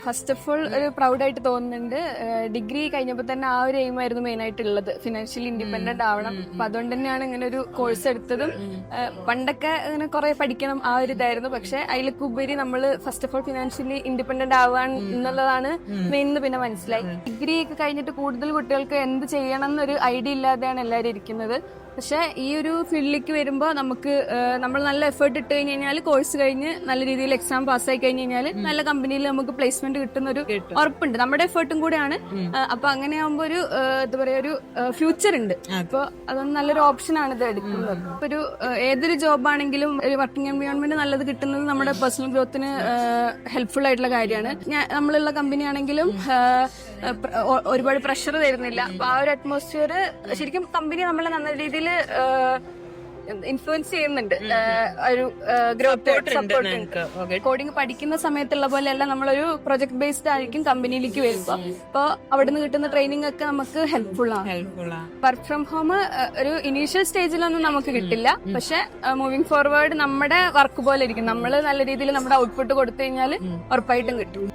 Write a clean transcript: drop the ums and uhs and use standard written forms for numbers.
First of all ഒരു പ്രൗഡായിട്ട് തോന്നുന്നുണ്ട്. Degree കഴിഞ്ഞപ്പോൾ തന്നെ ആ ഒരു എയിം ആയിരുന്നു മെയിൻ ആയിട്ടുള്ളത്, ഫിനാൻഷ്യലി ഇൻഡിപെൻഡന്റ് ആവണം. അപ്പൊ അതുകൊണ്ട് തന്നെയാണ് ഇങ്ങനെ ഒരു കോഴ്സ് എടുത്തതും. പണ്ടൊക്കെ ഇങ്ങനെ കുറെ പഠിക്കണം ആ ഒരു ഇതായിരുന്നു, പക്ഷെ അതിലൊക്കെ ഉപരി നമ്മൾ first of all financially independent ആവാൻ എന്നുള്ളതാണ് മെയിൻ എന്ന് പിന്നെ മനസ്സിലായി. ഡിഗ്രി ഒക്കെ കഴിഞ്ഞിട്ട് കൂടുതൽ കുട്ടികൾക്ക് എന്ത് ചെയ്യണം എന്നൊരു ഐഡിയ ഇല്ലാതെയാണ് എല്ലാവരും ഇരിക്കുന്നത്. പക്ഷെ ഈ ഒരു ഫീൽഡിലേക്ക് വരുമ്പോൾ നമുക്ക് നമ്മൾ നല്ല എഫേർട്ട് ഇട്ട് കഴിഞ്ഞ് കഴിഞ്ഞാൽ കോഴ്സ് കഴിഞ്ഞ് നല്ല രീതിയിൽ എക്സാം പാസ്സായി കഴിഞ്ഞ് കഴിഞ്ഞാൽ നല്ല കമ്പനിയിൽ നമുക്ക് പ്ലേസ്മെന്റ് കിട്ടുന്ന ഒരു ഉറപ്പുണ്ട്. നമ്മുടെ എഫേർട്ടും കൂടെയാണ്. അപ്പൊ അങ്ങനെ ആകുമ്പോൾ ഒരു എന്താ പറയാ ഒരു ഫ്യൂച്ചർ ഉണ്ട്. അപ്പൊ അതൊന്നും നല്ലൊരു ഓപ്ഷനാണ് ഇത് എടുക്കുന്നത്. ഇപ്പൊ ഒരു ഏതൊരു ജോബ് ആണെങ്കിലും ഒരു വർക്കിംഗ് എൻവയോൺമെന്റ് നല്ലത് കിട്ടുന്നത് നമ്മുടെ പേഴ്സണൽ ഗ്രോത്തിന് ഹെൽപ്ഫുൾ ആയിട്ടുള്ള കാര്യമാണ്. നമ്മളുള്ള കമ്പനി ആണെങ്കിലും ഒരുപാട് പ്രഷർ തരുന്നില്ല. അപ്പൊ ആ ഒരു അറ്റ്മോസ്ഫിയർ ശരിക്കും കമ്പനി നമ്മളെ നല്ല രീതിയിൽ ഇൻഫ്ലുവൻസ് ചെയ്യുന്നുണ്ട്. ഒരു ഗ്രോത്ത് സപ്പോർട്ട്. കോഡിംഗ് പഠിക്കുന്ന സമയത്തുള്ള പോലെയല്ല, നമ്മളൊരു പ്രൊജക്ട് ബേസ്ഡ് ആയിരിക്കും കമ്പനിയിലേക്ക് വരുമ്പോ. അപ്പൊ അവിടുന്ന് കിട്ടുന്ന ട്രെയിനിങ് ഒക്കെ നമുക്ക് ഹെൽപ്ഫുൾ ആണ്. വർക്ക് ഫ്രം ഹോം ഒരു ഇനീഷ്യൽ സ്റ്റേജിലൊന്നും നമുക്ക് കിട്ടില്ല, പക്ഷെ മൂവിങ് ഫോർവേഡ് നമ്മുടെ വർക്ക് പോലെ ഇരിക്കും. നമ്മൾ നല്ല രീതിയിൽ നമ്മുടെ ഔട്ട്പുട്ട് കൊടുത്തു കഴിഞ്ഞാൽ ഉറപ്പായിട്ടും കിട്ടും.